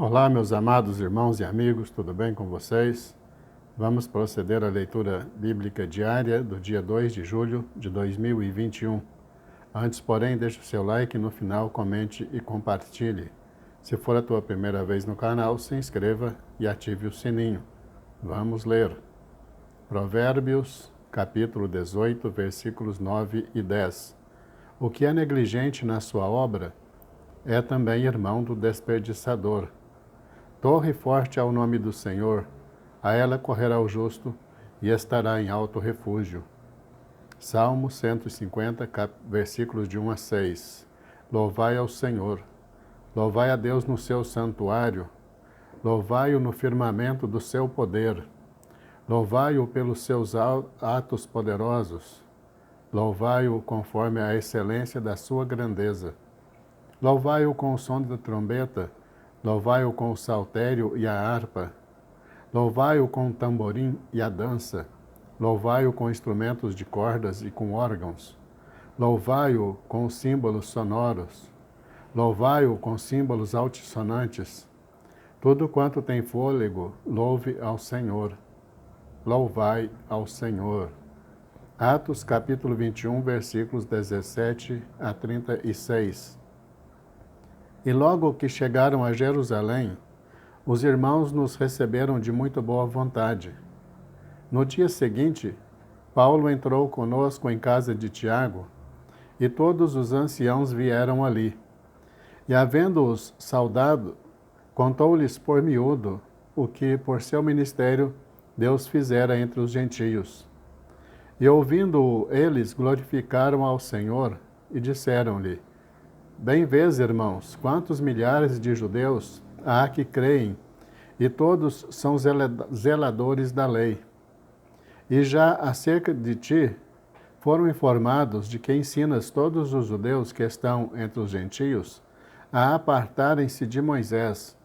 Olá, meus amados irmãos e amigos, tudo bem com vocês? Vamos proceder à leitura bíblica diária do dia 2 de julho de 2021. Antes, porém, deixe o seu like e no final comente e compartilhe. Se for a tua primeira vez no canal, se inscreva e ative o sininho. Vamos ler. Provérbios, capítulo 18, versículos 9 e 10. O que é negligente na sua obra é também irmão do desperdiçador. Torre forte ao nome do Senhor, a ela correrá o justo e estará em alto refúgio. Salmo 150, versículos de 1 a 6. Louvai ao Senhor, louvai a Deus no seu santuário, louvai-o no firmamento do seu poder, louvai-o pelos seus atos poderosos, louvai-o conforme a excelência da sua grandeza, louvai-o com o som da trombeta, louvai-o com o saltério e a harpa, louvai-o com o tamborim e a dança, louvai-o com instrumentos de cordas e com órgãos, louvai-o com símbolos sonoros, louvai-o com símbolos altissonantes. Tudo quanto tem fôlego, louve ao Senhor. Louvai ao Senhor. Atos capítulo 21, versículos 17 a 36. E logo que chegaram a Jerusalém, os irmãos nos receberam de muito boa vontade. No dia seguinte, Paulo entrou conosco em casa de Tiago, e todos os anciãos vieram ali. E havendo-os saudado, contou-lhes por miúdo o que, por seu ministério, Deus fizera entre os gentios. E ouvindo-o, eles glorificaram ao Senhor e disseram-lhe: Bem vês, irmãos, quantos milhares de judeus há que creem, e todos são zeladores da lei. E já acerca de ti foram informados de que ensinas todos os judeus que estão entre os gentios a apartarem-se de Moisés,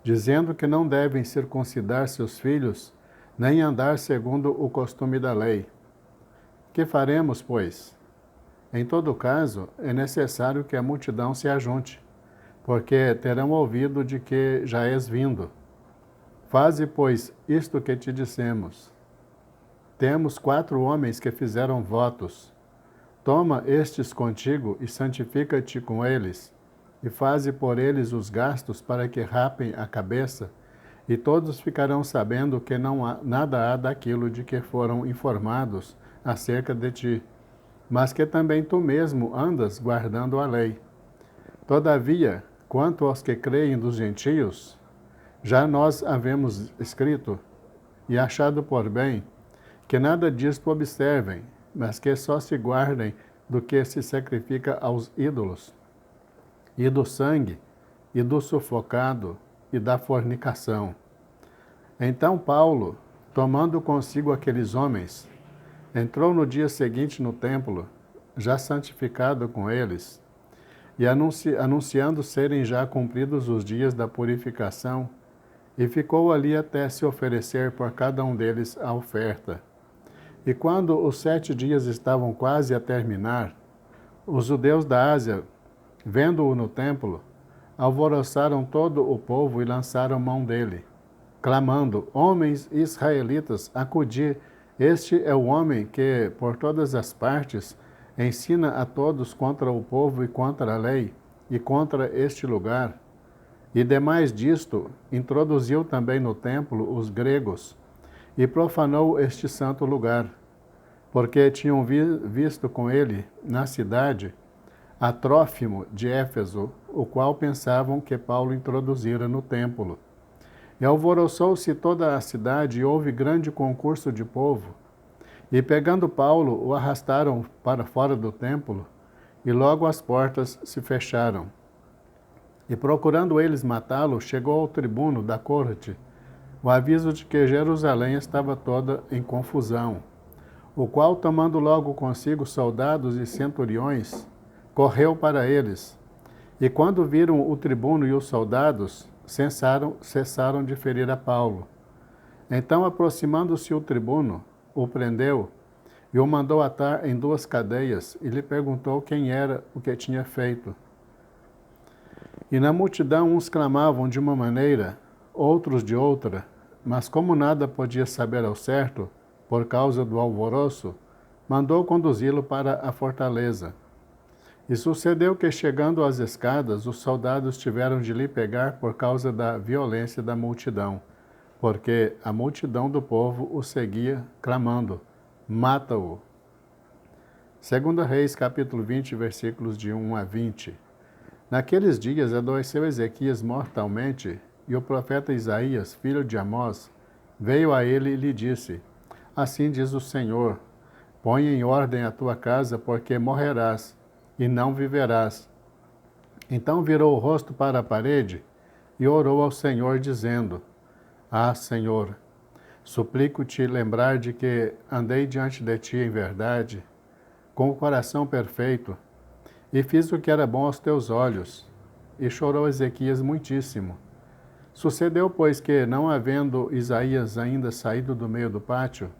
dizendo que não devem circuncidar seus filhos, nem andar segundo o costume da lei. Que faremos, pois? Em todo caso, é necessário que a multidão se ajunte, porque terão ouvido de que já és vindo. Faze, pois, isto que te dissemos. Temos 4 homens que fizeram votos. Toma estes contigo e santifica-te com eles, e faze por eles os gastos para que rapem a cabeça, e todos ficarão sabendo que nada há daquilo de que foram informados acerca de ti, mas que também tu mesmo andas guardando a lei. Todavia, quanto aos que creem dos gentios, já nós havemos escrito e achado por bem que nada disto observem, mas que só se guardem do que se sacrifica aos ídolos, e do sangue, e do sufocado, e da fornicação. Então Paulo, tomando consigo aqueles homens, entrou no dia seguinte no templo, já santificado com eles, e anunciando serem já cumpridos os dias da purificação, e ficou ali até se oferecer por cada um deles a oferta. E quando os 7 dias estavam quase a terminar, os judeus da Ásia, vendo-o no templo, alvoroçaram todo o povo e lançaram mão dele, clamando: Homens israelitas, acudi! Este é o homem que, por todas as partes, ensina a todos contra o povo e contra a lei, e contra este lugar. E demais disto, introduziu também no templo os gregos, e profanou este santo lugar, porque tinham visto com ele, na cidade, a Trófimo de Éfeso, o qual pensavam que Paulo introduzira no templo. E alvoroçou-se toda a cidade e houve grande concurso de povo. E pegando Paulo, o arrastaram para fora do templo, e logo as portas se fecharam. E procurando eles matá-lo, chegou ao tribuno da corte o aviso de que Jerusalém estava toda em confusão, o qual, tomando logo consigo soldados e centuriões, correu para eles. E quando viram o tribuno e os soldados, cessaram de ferir a Paulo. Então, aproximando-se o tribuno, o prendeu e o mandou atar em 2 cadeias e lhe perguntou quem era o que tinha feito. E na multidão uns clamavam de uma maneira, outros de outra, mas como nada podia saber ao certo, por causa do alvoroço, mandou conduzi-lo para a fortaleza. E sucedeu que, chegando às escadas, os soldados tiveram de lhe pegar por causa da violência da multidão, porque a multidão do povo o seguia, clamando, mata-o. 2 Reis, capítulo 20, versículos de 1 a 20. Naqueles dias adoeceu Ezequias mortalmente, e o profeta Isaías, filho de Amós, veio a ele e lhe disse, assim diz o Senhor, põe em ordem a tua casa, porque morrerás, e não viverás. Então virou o rosto para a parede e orou ao Senhor, dizendo, ah, Senhor, suplico-te lembrar de que andei diante de ti em verdade, com o coração perfeito, e fiz o que era bom aos teus olhos. E chorou Ezequias muitíssimo. Sucedeu, pois, que, não havendo Isaías ainda saído do meio do pátio,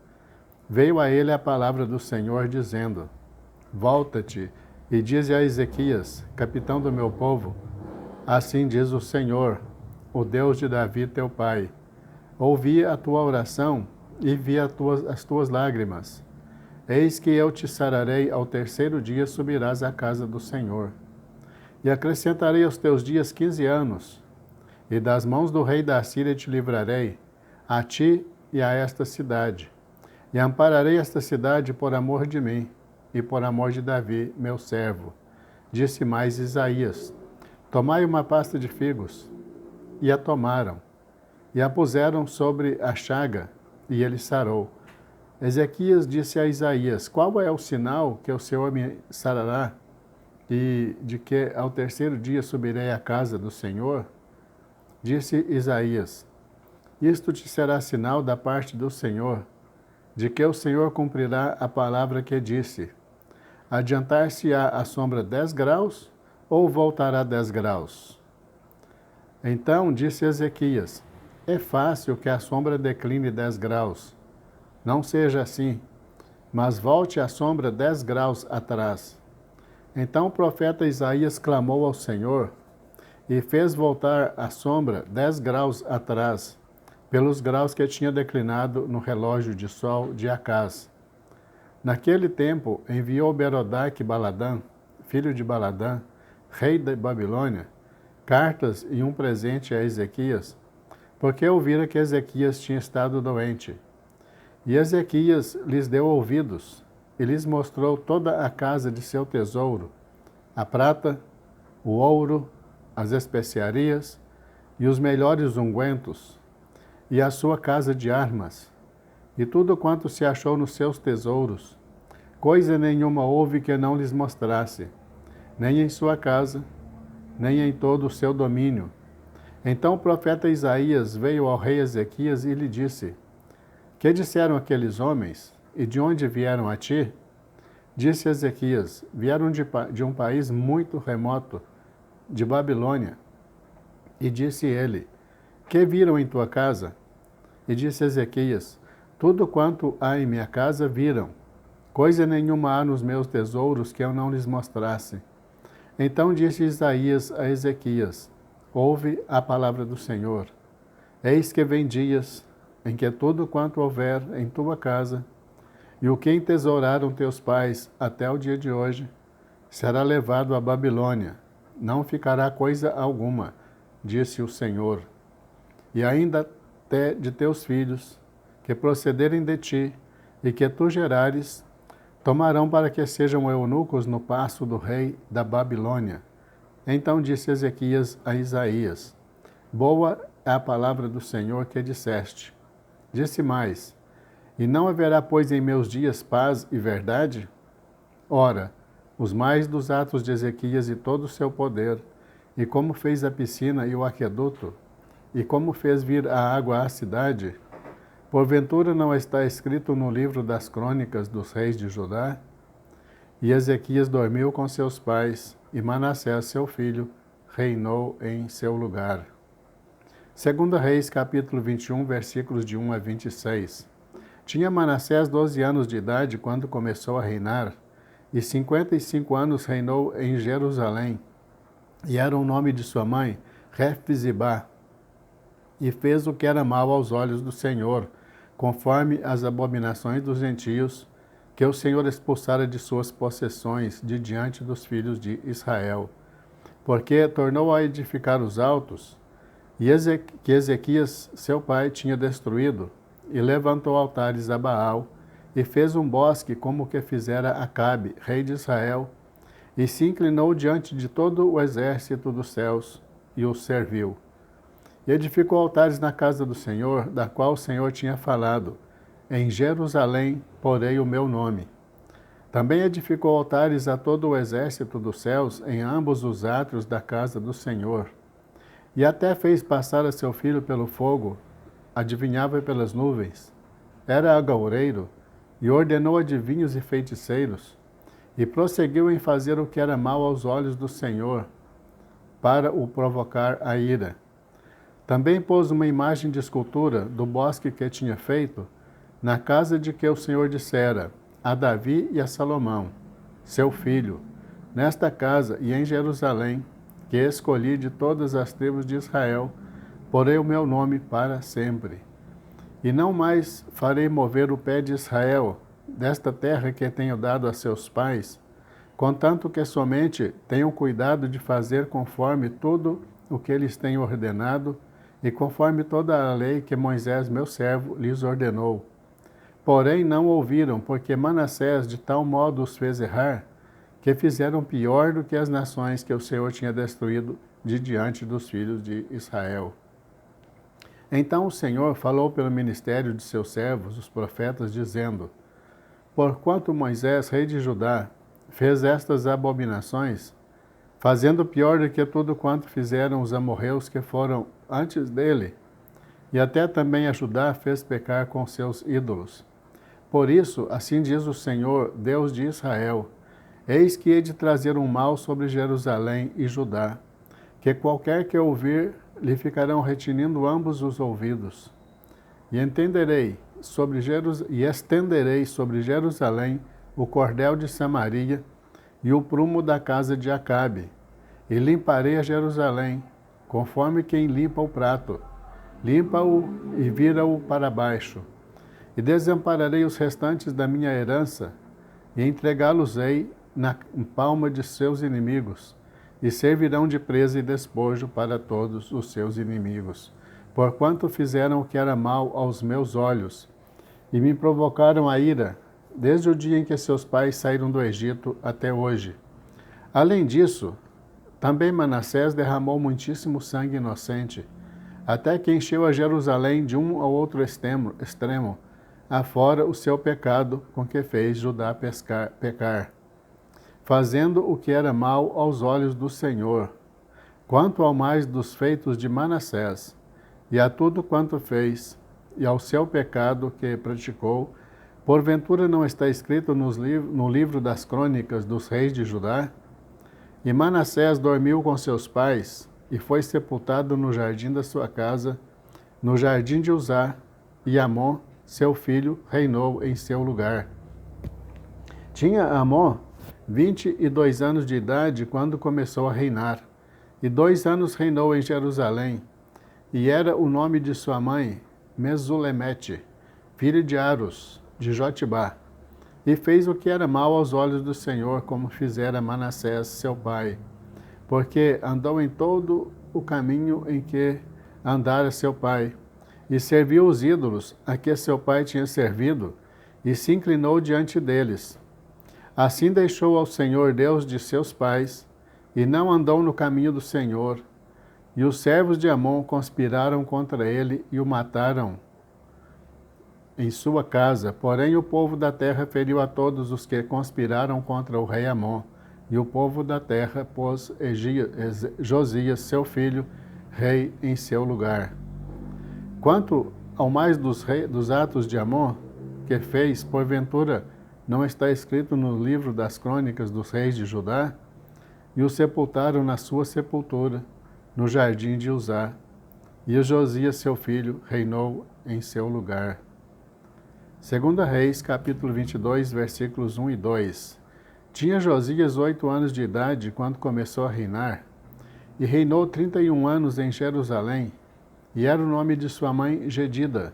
veio a ele a palavra do Senhor, dizendo, volta-te e dize a Ezequias, capitão do meu povo, assim diz o Senhor, o Deus de Davi teu pai, ouvi a tua oração e vi as tuas lágrimas. Eis que eu te sararei, ao terceiro dia subirás à casa do Senhor. E acrescentarei aos teus dias 15 anos, e das mãos do rei da Assíria te livrarei, a ti e a esta cidade. E ampararei esta cidade por amor de mim, e por amor de Davi, meu servo. Disse mais Isaías, tomai uma pasta de figos. E a tomaram, e a puseram sobre a chaga, e ele sarou. Ezequias disse a Isaías, qual é o sinal que o Senhor me sarará, e de que ao terceiro dia subirei à casa do Senhor? Disse Isaías, isto te será sinal da parte do Senhor, de que o Senhor cumprirá a palavra que disse. Adiantar-se-á a sombra 10 graus, ou voltará 10 graus? Então disse Ezequias, é fácil que a sombra decline 10 graus. Não seja assim, mas volte a sombra 10 graus atrás. Então o profeta Isaías clamou ao Senhor e fez voltar a sombra 10 graus atrás, pelos graus que tinha declinado no relógio de sol de Acaz. Naquele tempo enviou Berodaque Baladã, filho de Baladã, rei da Babilônia, cartas e um presente a Ezequias, porque ouvira que Ezequias tinha estado doente. E Ezequias lhes deu ouvidos, e lhes mostrou toda a casa de seu tesouro, a prata, o ouro, as especiarias e os melhores ungüentos, e a sua casa de armas, e tudo quanto se achou nos seus tesouros. Coisa nenhuma houve que não lhes mostrasse, nem em sua casa, nem em todo o seu domínio. Então o profeta Isaías veio ao rei Ezequias e lhe disse, que disseram aqueles homens, e de onde vieram a ti? Disse Ezequias, vieram de um país muito remoto, de Babilônia. E disse ele, que viram em tua casa? E disse Ezequias, tudo quanto há em minha casa viram, coisa nenhuma há nos meus tesouros que eu não lhes mostrasse. Então disse Isaías a Ezequias, ouve a palavra do Senhor. Eis que vem dias em que tudo quanto houver em tua casa, e o que entesouraram teus pais até o dia de hoje, será levado à Babilônia, não ficará coisa alguma, disse o Senhor. E ainda até de teus filhos, que procederem de ti, e que tu gerares, tomarão para que sejam eunucos no paço do rei da Babilônia. Então disse Ezequias a Isaías, boa é a palavra do Senhor que disseste. Disse mais, e não haverá, pois, em meus dias paz e verdade? Ora, os mais dos atos de Ezequias e todo o seu poder, e como fez a piscina e o aqueduto, e como fez vir a água à cidade, porventura não está escrito no livro das crônicas dos reis de Judá? E Ezequias dormiu com seus pais, e Manassés, seu filho, reinou em seu lugar. 2 Reis, capítulo 21, versículos de 1 a 26. Tinha Manassés 12 anos de idade quando começou a reinar, e 55 anos reinou em Jerusalém. e era o nome de sua mãe, Refzibá, e fez o que era mal aos olhos do Senhor, conforme as abominações dos gentios, que o Senhor expulsara de suas possessões de diante dos filhos de Israel. Porque tornou a edificar os altos, que Ezequias, seu pai, tinha destruído, e levantou altares a Baal, e fez um bosque como o que fizera Acabe, rei de Israel, e se inclinou diante de todo o exército dos céus, e os serviu. E edificou altares na casa do Senhor, da qual o Senhor tinha falado, em Jerusalém porei o meu nome. Também edificou altares a todo o exército dos céus, em ambos os átrios da casa do Senhor. E até fez passar a seu filho pelo fogo, adivinhava pelas nuvens, era agoureiro, e ordenou adivinhos e feiticeiros, e prosseguiu em fazer o que era mal aos olhos do Senhor, para o provocar a ira. Também pôs uma imagem de escultura do bosque que tinha feito, na casa de que o Senhor dissera a Davi e a Salomão, seu filho, nesta casa e em Jerusalém, que escolhi de todas as tribos de Israel, porei o meu nome para sempre. E não mais farei mover o pé de Israel, desta terra que tenho dado a seus pais, contanto que somente tenham cuidado de fazer conforme tudo o que eles têm ordenado, e conforme toda a lei que Moisés, meu servo, lhes ordenou. Porém não ouviram, porque Manassés de tal modo os fez errar, que fizeram pior do que as nações que o Senhor tinha destruído de diante dos filhos de Israel. Então o Senhor falou pelo ministério de seus servos, os profetas, dizendo: Porquanto Moisés, rei de Judá, fez estas abominações, fazendo pior do que tudo quanto fizeram os amorreus que foram antes dele, e até também a Judá fez pecar com seus ídolos. Por isso, assim diz o Senhor, Deus de Israel, eis que hei de trazer um mal sobre Jerusalém e Judá, que qualquer que ouvir, lhe ficarão retinindo ambos os ouvidos. E estenderei sobre Jerusalém o cordel de Samaria e o prumo da casa de Acabe, e limparei a Jerusalém, conforme quem limpa o prato, limpa-o e vira-o para baixo. E desampararei os restantes da minha herança, e entregá-los-ei na palma de seus inimigos, e servirão de presa e despojo para todos os seus inimigos, porquanto fizeram o que era mal aos meus olhos, e me provocaram a ira, desde o dia em que seus pais saíram do Egito até hoje. Além disso, também Manassés derramou muitíssimo sangue inocente, até que encheu a Jerusalém de um ao outro extremo, afora o seu pecado com que fez Judá pecar, fazendo o que era mal aos olhos do Senhor. Quanto ao mais dos feitos de Manassés, e a tudo quanto fez, e ao seu pecado que praticou, porventura não está escrito no livro das crônicas dos reis de Judá? E Manassés dormiu com seus pais, e foi sepultado no jardim da sua casa, no jardim de Uzá, e Amon, seu filho, reinou em seu lugar. Tinha Amon 22 anos de idade quando começou a reinar, e 2 anos reinou em Jerusalém, e era o nome de sua mãe Mesulemete, filha de Aros, de Jotibá, e fez o que era mal aos olhos do Senhor, como fizera Manassés, seu pai, porque andou em todo o caminho em que andara seu pai, e serviu os ídolos a que seu pai tinha servido, e se inclinou diante deles. Assim deixou ao Senhor Deus de seus pais, e não andou no caminho do Senhor. E os servos de Amon conspiraram contra ele e o mataram em sua casa. Porém o povo da terra feriu a todos os que conspiraram contra o rei Amon. E o povo da terra pôs Josias, seu filho, rei em seu lugar. Quanto ao mais dos atos de Amon, que fez, porventura, não está escrito no livro das crônicas dos reis de Judá? E o sepultaram na sua sepultura, no jardim de Uzá. E o Josias, seu filho, reinou em seu lugar. 2 Reis, capítulo 22, versículos 1 e 2. Tinha Josias 8 anos de idade quando começou a reinar, e reinou 31 anos em Jerusalém, e era o nome de sua mãe Gedida,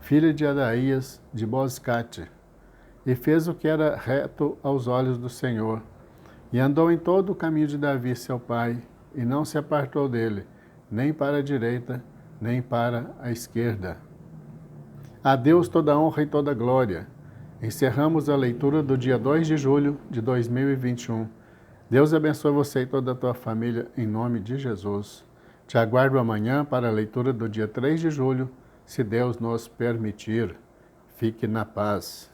filha de Adaías de Boscate. E fez o que era reto aos olhos do Senhor, e andou em todo o caminho de Davi, seu pai, e não se apartou dele, nem para a direita, nem para a esquerda. A Deus toda a honra e toda a glória. Encerramos a leitura do dia 2 de julho de 2021. Deus abençoe você e toda a tua família, em nome de Jesus. Te aguardo amanhã para a leitura do dia 3 de julho, se Deus nos permitir. Fique na paz.